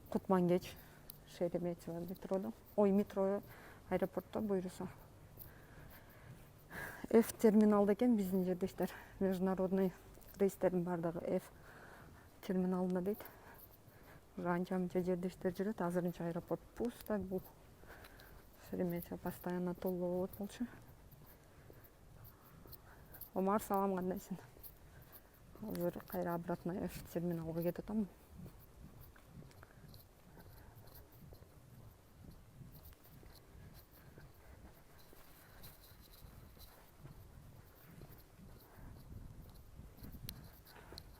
Кутмангеч, Шереметьево метрода. Ой, метро аэропортта буйруса. F терминалда екен биздин жердештер. Международный рейстердин бардыгы F терминалында дейт. Анча-мынча жердештер жүрөт. Азырынча аэропорт пусто. Бул Шереметьево постоянно толуу болот болчу. Омар, салам, кандайсың? Азыр кайра обратно F терминалга кетип атам.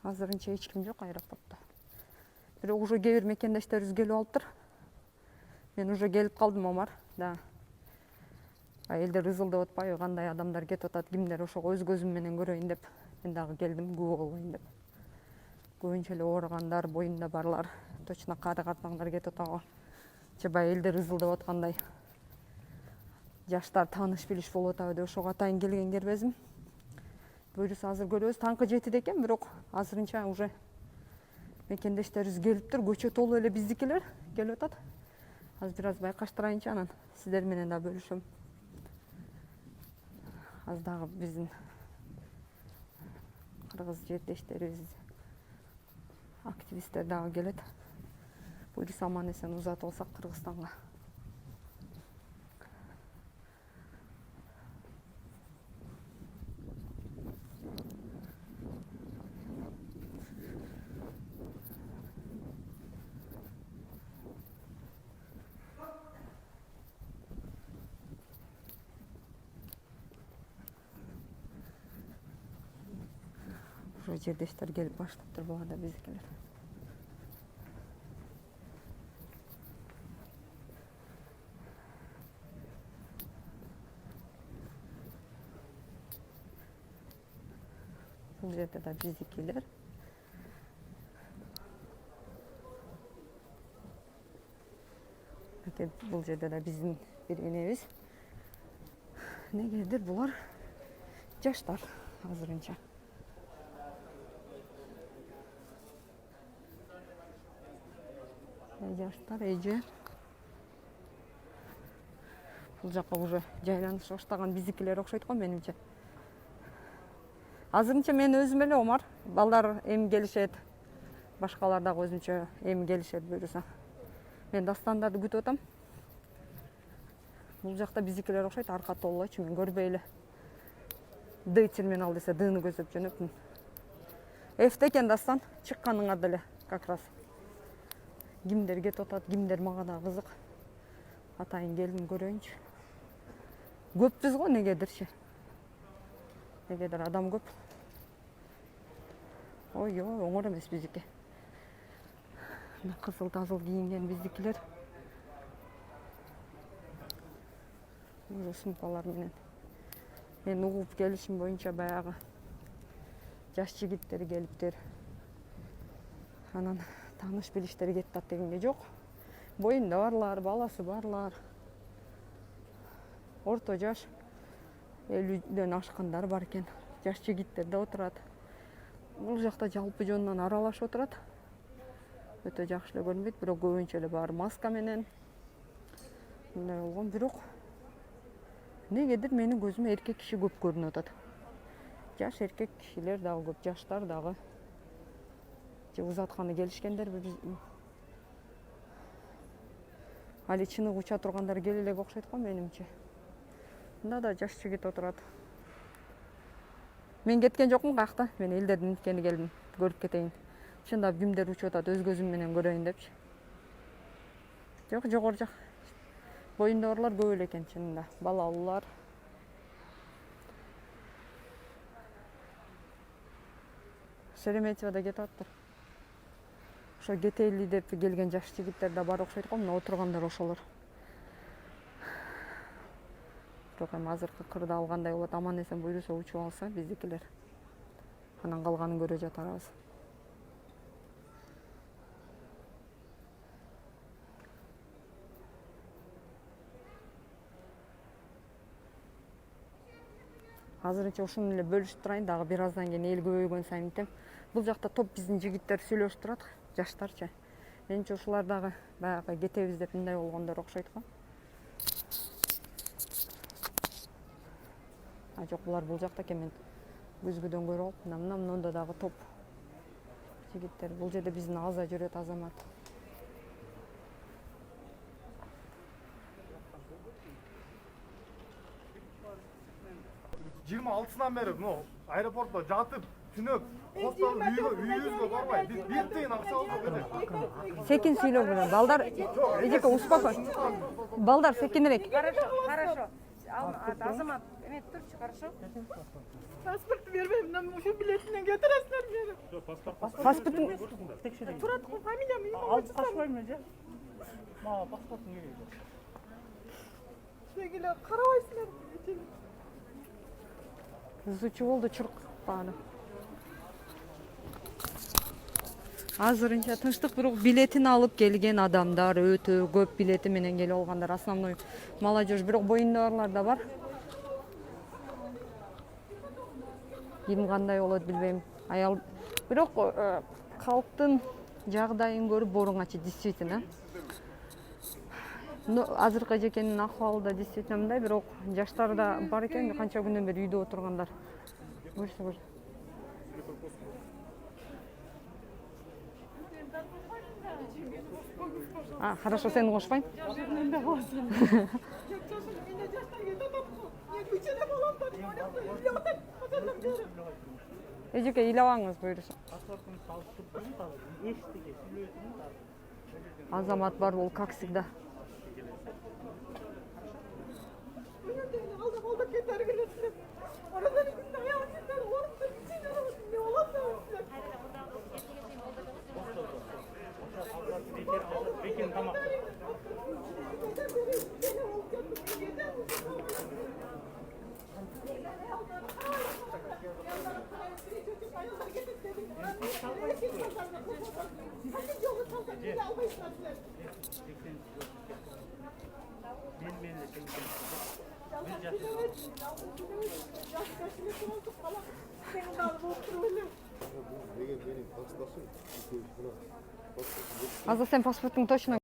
Азырынча эч ким жок аэропортто. Бирок уже кээ бир мекендештерибиз келип алыптыр. Мен уже келип калдым, Омар. Да. Элдер ызылдап атпайбы, кандай адамдар кетип атат, кимдер, ошого өз көзүм менен көрөйүн деп. Мен дагы келдим, күбө болбойн деп. Көбүнчө эле ооругандар, боюнда барлар, точно кары картаңдар кетип атабы. Же баягы элдер ызылдап аткандай. Жаштар тааныш билиш болуп атабы деп ошого атайын келген кербезим. Буюрса азыр көрөбүз. Таңкы 7-де экен, бирок азырынча уже мекендештерибиз келиптир. Көчө толуп эле биздикилер келип атат. Азыр бир аз байкаштырайынчы, анан сиздер менен да бөлүшөм. Аз дагы биздин кыргыз жердештерибиз, активисттер дагы келет. Буюрса аман эсен узатып алсак Кыргызстанга. Жердештер келип баштаптыр, булар да биздикилер. Бул жерде да биздикилер. Бул жерде да биздин бир энебиз. Негедир булар жаштар азырынча. Жаштар эже. Бул жакка уже жайланыша баштаган биздикилер окшойт го менимче. Азырынча мен өзүм эле, Омар, балдар эми келишет. Башкалар дагы өзүнчө эми келишет буюрса. Мен дастандарды күтүп атам. Бул жакта биздикилер окшойт, арка толуучу, мен көрбөй эле. D терминал десе Д'ны көздөп жөнөпмүн. Ф'те экен дастан, чыкканыңар деле как раз. Кимдер кетип атат, кимдер мага да кызык. Атайын келдим көрөйүнчү. Көппүз го негедирчи. Негедир адам көп. Ой, оңор эмес биздики. Кызыл тазыл кийинген биздикилер. Уже сумкалар менен. Мен угуп келишим боюнча баягы жаш жигиттер келиптир. Анан тааныш билиштер кетип дегенге жок. Боюнда барлар, баласы барлар. Орто жаш 50ден ашкандар бар экен. Жаш жигиттер да отурат. Бул жакта жалпы жонунан аралашып отурат. Өтө жакшы эле көрүнбөйт, бирок көбүнчө эле баары маска менен. Мындай болгон, бирок негедир менин көзүмө эркек киши көп көрүнүп атат. Жаш эркек кишилер дагы көп, жаштар дагы. Же узатканы келишкендер али чыныгы уча тургандар келе элек окшойт го менимче. Мында да жаш жигит отурат. Мен кеткен жокмун каякта, мен элдердин ниткени келдим, көрүп кетейин. Чындап кимдер учуп атат, өз көзүм менен көрөйүн депчи. Жок, жогору жак. Боюнда барлар көп эле экен чынында, балалуулар. Шереметьевода кетип аттыр. Ошо кетели деп келген жаш жигиттер да бар окшойт го, мына отургандар ошолор. Бирок эми азыркы кырдаал кандай болот, аман эсен буйруса учуп алса биздикилер. Анан калганын көрө жатарбыз. Азырынча ушуну эле бөлүшүп турайын, дагы бир аздан кийин эл көбөйгөн сайын айтем. Бул жакта топ биздин жигиттер сүйлөшүп турат, жаштарчы. Менимче ушулар дагы баягы кетебиз деп мындай болгондор окшойт го. Жок, булар бул жакта экен, мен көзгөдөн көрүп алып, мына мында дагы топ жигиттер. Бул жерде биздин Аза жүрөт, Азамат. Жыйырма алтысынан бери аэропортто жатып, түнөп, коштолуп үйүбүзгө барбай, биз бир тыйын акча алдык. Секин сүйлөп эле. Балдар, эжеке успокой. Балдар секинирээк. Хорошо. Азамат, эме турчу, хорошо? Паспорт бербейм, мен ушу билетинен кетиресиңер мени. Паспортун Турат го фамилиям, Алып качпайм же. Мага паспортун керек. Сегиле карабайсыңар. Зучу болду чурк баары. Азырынча тынчтык, бирок билетин алып келген адамдар өтө көп, билети менен келип алгандар. Основной молодежь, бирок боюндагылар да бар. Ким кандай болот билбейм. Аял бирок калктын жагдайын көрүп боруң ачы, действительно. Азыркы эжекенин акыбалы да действительно мындай, бирок жаштар да бар экен, канча күндөн бери үйдө отургандар. Көрсө. Хорошо, сени кошпайм. Эжеке ыйлабаңыз буюрса. Паспортун салып туруп таза эчтеке сүйлөтүн таза. Азамат бар, ол как всегда. Алда кетер келесиңер. Oradan ikinde ayağım gider, oğlum da bir şey yaramaz. Ne olan da olsun. Бекен тамак. Мен эле чеккен. Бир жаш. Аза, сен паспортуң точно